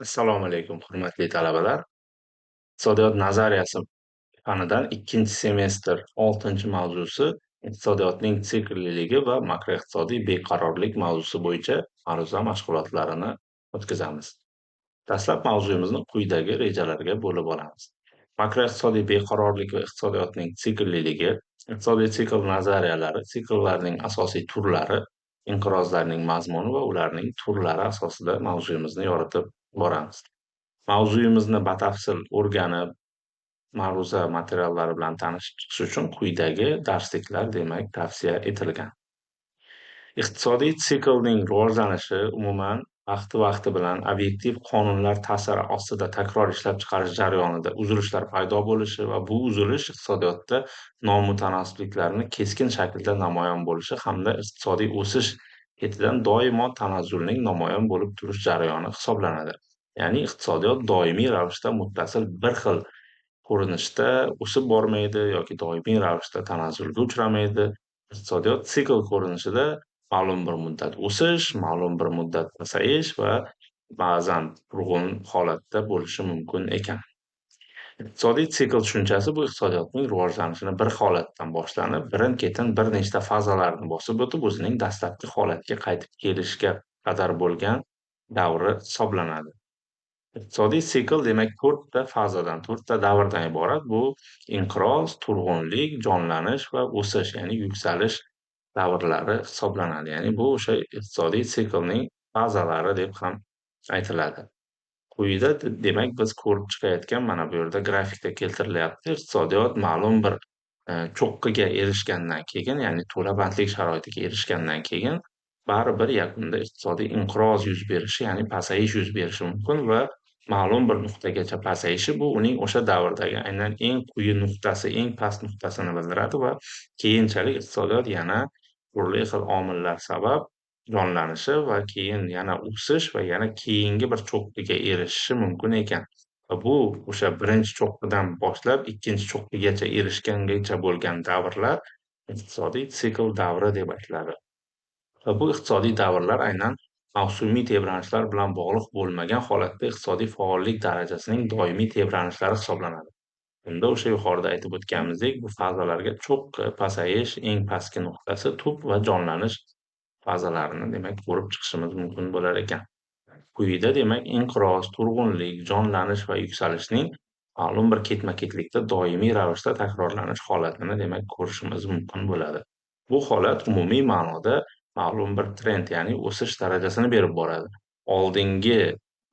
Assalomu alaykum, hurmatli talabalar. Iqtisodiyot nazariyasi fanidan ikkinchi semestr 6 mavzusi iqtisodiyotning sikliligi va makroiqtisodiy beqarorlik mavzusi bo'yicha ma'ruza mashg'ulotlarini o'tkazamiz. Dastlab mavzuyimizni quyidagi rejalarga bo'lib olamiz. Makroiqtisodiy beqarorlik va iqtisodiyotning sikliligi, iqtisodiy sikl nazariyalari, sikllarning asosiy turlari, inqirozlarning mazmuni va ularning turlari asosida mavzuyimizni yoritib boramiz. Mavzuyimizni batafsil o'rganib, ma'ruza materiallari bilan tanishib chiqish uchun quyidagi darsliklar tavsiya etilgan. Iqtisodiy siklning rivojlanishi umuman vaqti bilan obyektiv qonunlar ta'siri ostida takror ishlab chiqarish jarayonida uzilishlar paydo bo'lishi va bu uzilish iqtisodiyotda nomutanosibliklarni keskin shaklda namoyon bo'lishi hamda iqtisodiy o'sish ketidan doimo tanazzulning namoyon bo'lib turish jarayoni hisoblanadi. Ya'ni iqtisodiyot doimiy ravishda muttasil bir xil ko'rinishda o'sib bormaydi yoki doimiy ravishda tanazzulga uchramaydi. Iqtisodiyot sikl ko'rinishida ma'lum bir muddat o'sish, ma'lum bir muddat pasayish va ba'zan turg'un holatda bo'lishi mumkin ekan. Iqtisodiy sikl tushunchasi bu iqtisodiyotning rivojlanishini bir holatdan boshlanib, birin-ketin bir nechta fazalarni bosib o'tib, o'zining dastlabki holatiga qaytib kelishga qadar bo'lgan davri hisoblanadi. Iqtisodiy sikl demak 4 ta fazadan, 4 ta davrdan iborat. Bu inqiroz, turg'unlik, jonlanish va o'sish, ya'ni yuksalish davrlari hisoblanadi. Ya'ni bu o'sha iqtisodiy siklning fazalari deb ham aytiladi. Quyida demak biz ko'rib chiqayotgan mana bu yerda grafikda keltirilyapti. Iqtisodiyot ma'lum bir cho'qqiga erishgandan keyin, ya'ni to'la bandlik sharoitiga erishgandan keyin baribir yakunda iqtisodiy inqiroz yuz berishi, ya'ni pasayish yuz berishi mumkin va ma'lum bir nuqtagacha pasayishi bu uning o'sha davrdagi aynan eng quyi nuqtasi, eng past nuqtasini bildiradi va keyinchalik iqtisodiyot yana turli xil omillar sabab jonlanishi va keyin yana o'sish va yana keyingi bir cho'qqiga erishishi mumkin ekan. Va bu o'sha birinchi cho'qqidan boshlab ikkinchi cho'qqigacha erishgangacha bo'lgan davrlar iqtisodiy sikl davri deb aytiladi. Va bu iqtisodiy davrlar aynan mavsumiy tebranishlar bilan bog'liq bo'lmagan holatda iqtisodiy faollik darajasining doimiy tebranishlari hisoblanadi. Unda o'sha yuqorida aytib o'tganimizdek, bu fazalarga cho'qqi, pasayish, eng pastki nuqtasi, tub va jonlanish fazalarini ko'rib chiqishimiz mumkin bo'lar ekan. Quyida inqiroz, turg'unlik, jonlanish va yuksalishning ma'lum bir ketma-ketlikda doimiy ravishda takrorlanish holatini ko'rishimiz mumkin bo'ladi. Bu holat umumiy ma'noda ma'lum bir trend, ya'ni o'sish darajasini berib boradi. Oldingi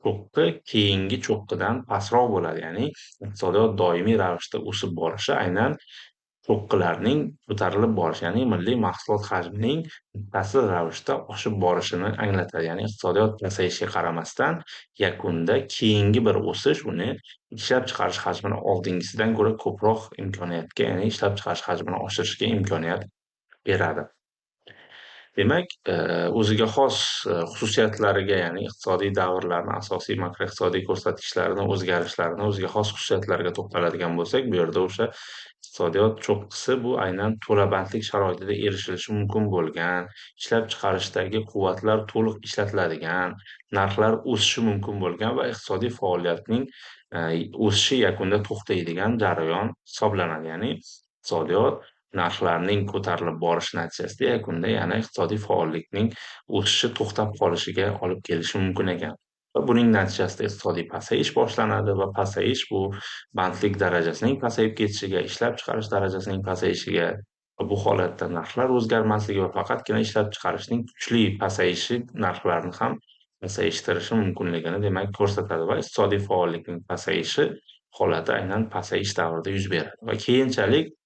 cho'qqi keyingi cho'qqidan pastroq bo'ladi, ya'ni iqtisodiyot doimiy ravishda o'sib borishi aynan cho'qqilarning ko'tarilib borishi, ya'ni milliy mahsulot hajmining muttasil ravishda oshib borishini anglatadi. Ya'ni iqtisodiyot pasayishiga qaramasdan, yakunda keyingi bir o'sish uni ishlab chiqarish hajmini oldingisidan ko'ra ko'proq imkoniyatga, ya'ni ishlab chiqarish hajmini oshirishga imkoniyat beradi. Demak, o'ziga xos xususiyatlariga, ya'ni iqtisodiy davrlarni asosiy makroiqtisodiy ko'rsatkichlarini o'zgarishlarini, o'ziga xos xususiyatlariga to'xtaladigan bo'lsak, bu yerda o'sha iqtisodiyot cho'qqisi bu aynan to'la bandlik sharoitida erishilishi mumkin bo'lgan, ishlab chiqarishdagi quvvatlar to'liq ishlatiladigan, narxlar o'sishi mumkin bo'lgan va iqtisodiy faoliyatning o'sishi yakunda to'xtaydigan jarayon hisoblanadi. Ya'ni iqtisodiyot narxlarning ko'tarilib borishi natijasida yakunda yana iqtisodiy faollikning o'sishi to'xtab qolishiga olib kelishi mumkin ekan. Va buning natijasida iqtisodiy pasayish boshlanadi va pasayish bu bandlik darajasining pasayib ketishiga, ishlab chiqarish darajasining pasayishiga va bu holatda narxlar o'zgarmasligi va faqatgina ishlab chiqarishning kuchli pasayishi narxlarni ham pasayishtirishi mumkinligini ko'rsatadi va iqtisodiy faollikning pasayishi holati aynan pasayish davrida yuz beradi va keyinchalik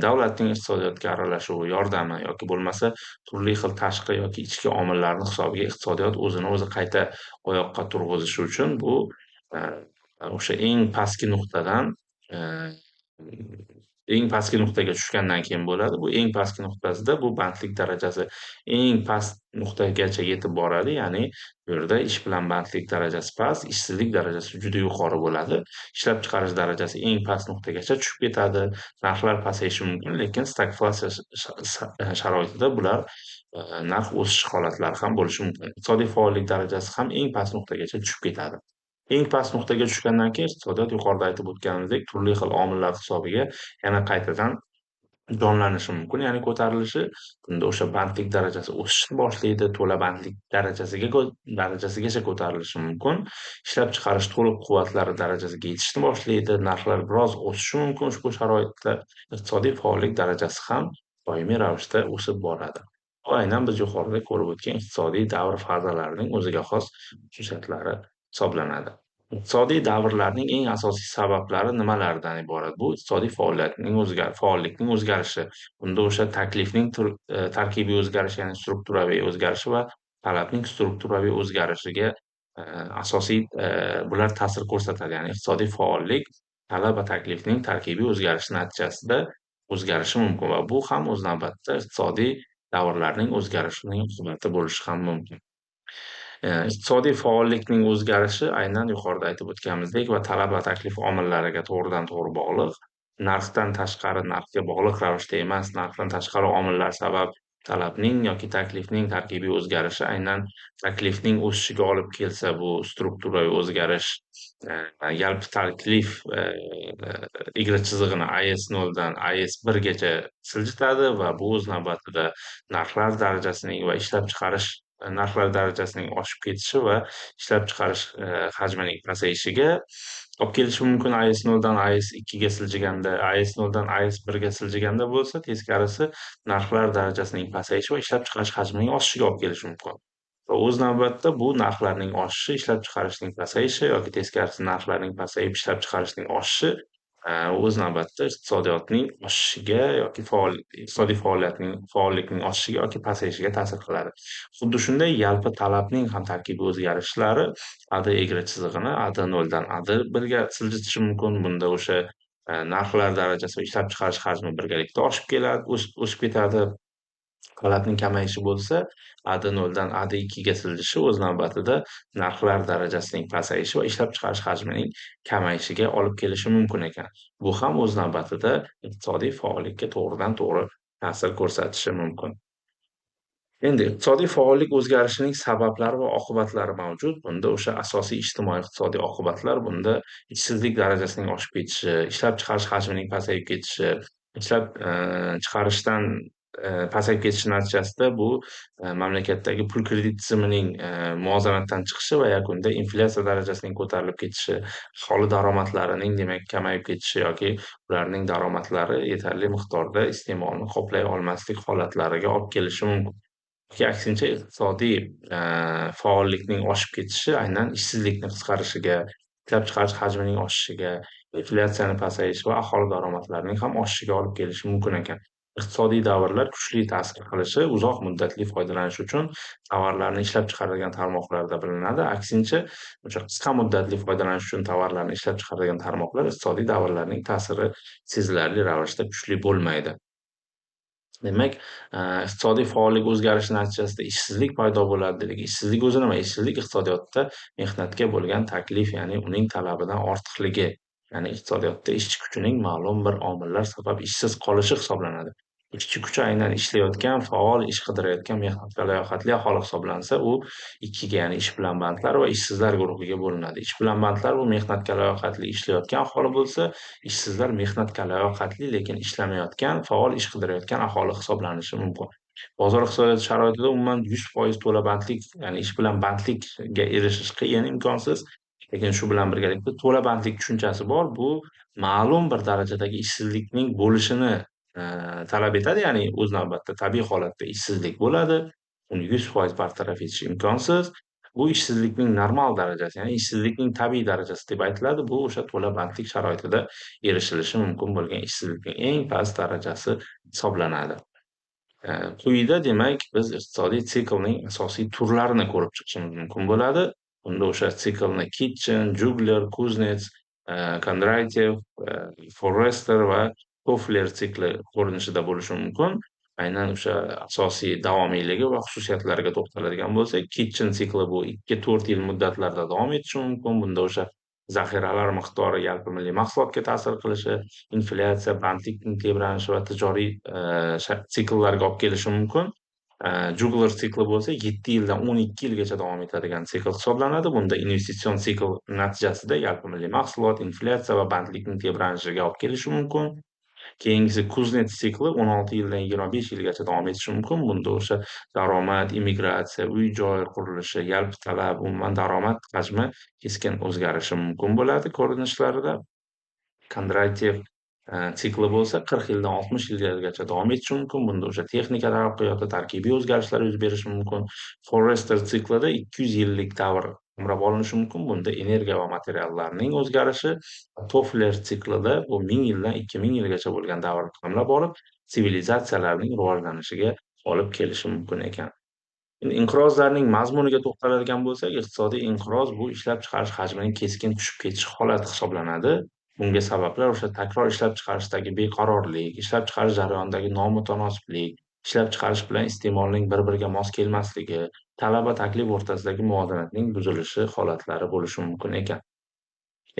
davlatning iqtisodiyotga aralashuvi, yordami yoki bo'lmasa turli xil tashqi yoki ichki omillarning hisobiga iqtisodiyot o'zini o'zi qayta oyoqqa turg'izishi uchun bu o'sha eng pastki nuqtadan eng pastki nuqtaga tushgandan keyin bo'ladi. Bu eng pastki nuqtasida bu bandlik darajasi eng past nuqtagacha yetib boradi. Ya'ni bu yerda ish bilan bandlik darajasi past, ishsizlik darajasi juda yuqori bo'ladi. Ishlab chiqarish darajasi eng past nuqtagacha tushib ketadi. Narxlar pasayishi mumkin, lekin stagflatsiya sharoitida bular narx o'sish holatlari ham bo'lishi mumkin. Iqtisodiy faollik darajasi ham eng past nuqtagacha tushib ketadi. Eng past nuqtaga tushgandan keyin iqtisodiyot yuqorida aytib o'tganimizdek turli xil omillar hisobiga yana qaytadan jonlanishi mumkin, ya'ni ko'tarilishi. Bunda o'sha bandlik darajasi o'sishni boshlaydi, to'la bandlik darajasigacha ko'tarilishi mumkin. Ishlab chiqarish to'liq quvvatlari darajasiga yetishni boshlaydi, narxlar biroz o'sishi mumkin ushbu sharoitda. Iqtisodiy faollik darajasi ham doimiy ravishda o'sib boradi. Bu aynan biz yuqorida ko'rib o'tgan iqtisodiy davr fazalarining o'ziga xos xususiyatlari hisoblanadi. Iqtisodiy davrlarning eng asosiy sabablari nimalardan iborat? Bu iqtisodiy faollikning o'zgarishi. Bunda o'sha taklifning tarkibiy o'zgarishi, ya'ni strukturaviy o'zgarishi va talabning strukturaviy o'zgarishiga asosiy bular ta'sir ko'rsatadi. Ya'ni iqtisodiy faollik talab va taklifning tarkibiy o'zgarishi natijasida o'zgarishi mumkin va bu ham o'z navbatida iqtisodiy davrlarning o'zgarishining oqibati bo'lishi ham mumkin. Iqtisodiy faollikning o'zgarishi aynan yuqorida aytib o'tganimizdek va talab va taklif omillariga to'g'ridan-to'g'ri bog'liq. Narxdan tashqari, narxga bog'liq ravishda emas, narxdan tashqari omillar sabab talabning yoki taklifning tarkibiy o'zgarishi aynan taklifning o'sishiga olib kelsa, bu strukturaviy o'zgarish, yalpi taklif egri chizig'ini IS0 dan IS1 gacha siljitadi va bu o'z navbatida narxlar darajasining va ishlab chiqarish narxlar darajasining oshib ketishi va ishlab chiqarish hajmining pasayishiga olib kelishi mumkin. IS0 dan IS2 ga siljiganda, IS0 dan IS1 ga siljiganda bo'lsa, teskarisi narxlar darajasining pasayishi va ishlab chiqarish hajmining oshishiga olib kelishi mumkin. Va o'z navbatida bu narxlarning oshishi, ishlab chiqarishning pasayishi yoki teskarisi narxlarning pasayib, ishlab chiqarishning oshishi o'z navbatida iqtisodiyotning oshishiga yoki iqtisodiy faollikning oshishiga yoki pasayishiga ta'sir qiladi. Xuddi shunday yalpi talabning ham tarkibiy o'zgarishlari AD egri chizig'ini AD0 dan AD1 ga siljitishi mumkin. Bunda o'sha narxlar darajasi va ishlab chiqarish hajmi birgalikda o'sib ketadi. Talabning kamayishi bo'lsa, AD0 dan AD2 ga siljishi o'z navbatida narxlar darajasining pasayishi va ishlab chiqarish hajmining kamayishiga olib kelishi mumkin ekan. Bu ham o'z navbatida iqtisodiy faollikka to'g'ridan-to'g'ri ta'sir ko'rsatishi mumkin. Endi iqtisodiy faollik o'zgarishining sabablari va oqibatlari mavjud. Bunda o'sha asosiy ijtimoiy-iqtisodiy oqibatlar bunda ishsizlik darajasining oshib ketishi, ishlab chiqarish hajmining pasayib ketishi, ishlab chiqarishdan pasayib ketishi natijasida bu mamlakatdagi pul kredit tizimining muvozanatdan chiqishi va yakunda inflyatsiya darajasining ko'tarilib ketishi, aholi daromadlarining demak kamayib ketishi yoki ularning daromadlari yetarli miqdorda iste'molni qoplay olmaslik holatlariga olib kelishi mumkin. Yoki aksincha iqtisodiy faollikning oshib ketishi aynan ishsizlikni qisqarishiga, ishlab chiqarish hajmining oshishiga, inflyatsiyani pasayishi va aholi daromadlarining ham oshishiga olib kelishi mumkin ekan. Iqtisodiy davrlar kuchli ta'sir qilishi uzoq muddatli foydalanish uchun tovarlarni ishlab chiqaradigan tarmoqlarda bilinadi. Aksincha, o'sha qisqa muddatli foydalanish uchun tovarlarni ishlab chiqaradigan tarmoqlar iqtisodiy davrlarning ta'siri sezilarli ravishda kuchli bo'lmaydi. Demak, iqtisodiy faollik o'zgarishi natijasida ishsizlik paydo bo'ladi dedik. Ishsizlik o'zi nima? Ishsizlik iqtisodiyotda mehnatga bo'lgan taklif, ya'ni uning talabidan ortiqligi, ya'ni iqtisodiyotda ishchi kuchining ma'lum bir omillar sabab ishsiz qolishi hisoblanadi. Ishchi kuchi aynan ishlayotgan, faol ish qidirayotgan mehnatga layoqatli aholi hisoblansa, u ikkiga, ya'ni ish bilan bandlar va ishsizlar guruhiga bo'linadi. Ish bilan bandlar bu mehnatga layoqatli ishlayotgan aholi bo'lsa, ishsizlar mehnatga layoqatli, lekin ishlamayotgan, faol ish qidirayotgan aholi hisoblanishi mumkin. Bozor iqtisodiyoti sharoitida umuman 100% to'la bandlik, ya'ni ish bilan bandlikga erishish qiyin, imkonsiz. Lekin shu bilan birgalikda to'la bandlik tushunchasi bor. Bu ma'lum bir darajadagi ishsizlikning bo'lishini talab etadi. Ya'ni o'z navbatida tabiiy holatda ishsizlik bo'ladi. Uni 100% bartaraf etish imkonsiz. Bu ishsizlikning normal darajasi, ya'ni ishsizlikning tabiiy darajasi deb aytiladi. Bu o'sha to'la bandlik sharoitida erishilishi mumkin bo'lgan ishsizlikning eng past darajasi hisoblanadi. Quyida demak biz iqtisodiy siklning asosiy turlarini ko'rib chiqishimiz mumkin bo'ladi. Bunda o'sha siklni Kitchen, Jugler, Kuznets, Kondratyev, Forrester va Toffler sikli ko'rinishida bo'lishi mumkin. Aynan o'sha asosiy davomiyligi va xususiyatlariga to'xtaladigan bo'lsak, Kitchen sikli bu 2-4 yil muddatlarda davom etishi mumkin. Bunda o'sha zaxiralar miqdori yalpi milliy mahsulotga ta'sir qilishi, inflyatsiya, bandlikning tebranishi va tijoriy sikllarga olib kelishi mumkin. Juglar sikli bo'lsa 7 yildan 12 yilgacha davom etadigan sikl hisoblanadi. Bunda investitsion sikl natijasida yalpi milliy mahsulot, inflyatsiya va bandlikning tebranishiga olib kelishi mumkin. Keyingisi Kuznets sikli 16 yildan 25 yilgacha davom etishi mumkin. Bunda o'sha daromad, immigratsiya, uy-joy qurilishi, yalpi talab, umuman daromad hajmi keskin o'zgarishi mumkin bo'ladi ko'rinishlarida. Kondratyev sikli bo'lsa 40 yildan 60 yilgacha davom etishi mumkin. Bunda o'sha texnika taraqqiyoti, tarkibiy o'zgarishlar yuz berishi mumkin. Forrester siklida 200 yillik davr qamrab olinishi mumkin. Bunda energiya va materiallarning o'zgarishi. Toffler siklida bu 1000 yildan 2000 yilgacha bo'lgan davrni qamrab olib, sivilizatsiyalarning rivojlanishiga olib kelishi mumkin ekan. Inqirozlarning mazmuniga to'xtaladigan bo'lsak, iqtisodiy inqiroz bu ishlab chiqarish hajmining keskin tushib ketishi holati hisoblanadi. Bunga sabablar o'sha takror ishlab chiqarishdagi beqarorlik, ishlab chiqarish jarayonidagi nomutanosiblik, ishlab chiqarish bilan iste'molning bir-biriga mos kelmasligi, talab va taklif o'rtasidagi muvozanatning buzilishi holatlari bo'lishi mumkin ekan.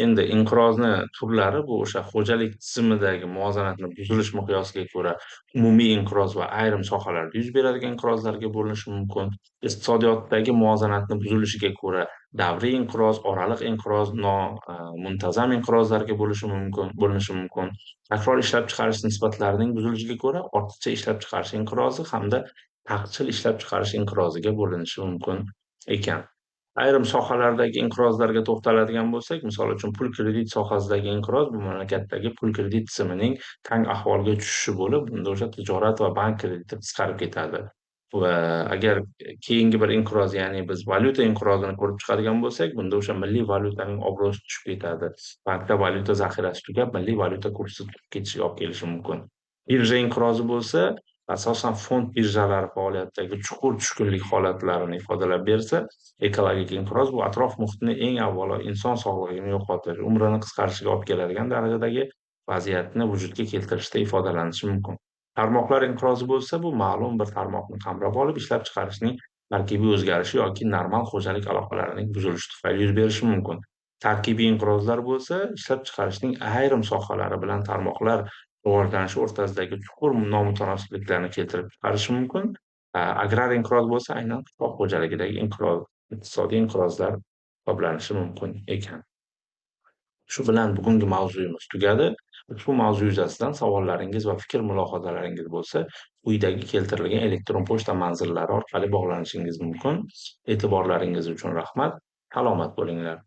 Endi inqirozni turlari bu o'sha xo'jalik tizimidagi muvozanatni buzilish miqyosiga ko'ra umumiy inqiroz va ayrim sohalarda yuz beradigan inqirozlarga bo'linishi mumkin. Iqtisodiyotdagi muvozanatni buzilishiga ko'ra davriy inqiroz, oraliq inqiroz, muntazam inqirozlarga bo'linishi mumkin. Takror ishlab chiqarish nisbatlarining buzilishiga ko'ra ortiqcha ishlab chiqarish inqirozi hamda taqchil ishlab chiqarish inqiroziga bo'linishi mumkin ekan. Ayrim sohalardagi inqirozlarga to'xtaladigan bo'lsak, misol uchun pul kredit sohasidagi inqiroz bu mamlakatdagi pul kredit tizimining tang ahvolga tushishi bo'lib, bunda o'sha tijorat va bank krediti qisqarib ketadi. Va agar keyingi bir inqiroz, ya'ni biz valyuta inqirozini ko'rib chiqadigan bo'lsak, bunda o'sha milliy valyutaning obro'si tushib ketadi. Bankda valyuta zaxirasi tugab, milliy valyuta kursi tushib ketishiga olib kelishi mumkin. Birja inqirozi bo'lsa, asosan fond birjalari faoliyatidagi chuqur tushkunlik holatlarini ifodalab bersa, ekologik inqiroz bu atrof muhitni eng avvalo inson sog'lig'ini yo'qotish, umrini qisqarishiga olib keladigan darajadagi vaziyatni vujudga keltirishda ifodalanishi mumkin. Tarmoqlar inqirozi bo'lsa, bu ma'lum bir tarmoqni qamrab olib, ishlab chiqarishning tarkibiy o'zgarishi yoki normal xo'jalik aloqalarining buzilishi tufayli yuz berishi mumkin. Tarkibiy inqirozlar bo'lsa, ishlab chiqarishning ayrim sohalari bilan tarmoqlar rivojlanishi o'rtasidagi chuqur nomutanosibliklarni keltirib chiqarishi mumkin. Agrar inqiroz bo'lsa, aynan qishloq xo'jaligidagi inqiroz, iqtisodiy inqirozlar hisoblanishi mumkin ekan. Shu bilan bugungi mavzuyimiz tugadi. Ushbu mavzu yuzasidan savollaringiz va fikr-mulohazalaringiz bo'lsa, quyidagi keltirilgan elektron pochta manzillari orqali bog'lanishingiz mumkin. E'tiborlaringiz uchun rahmat. Salomat bo'linglar.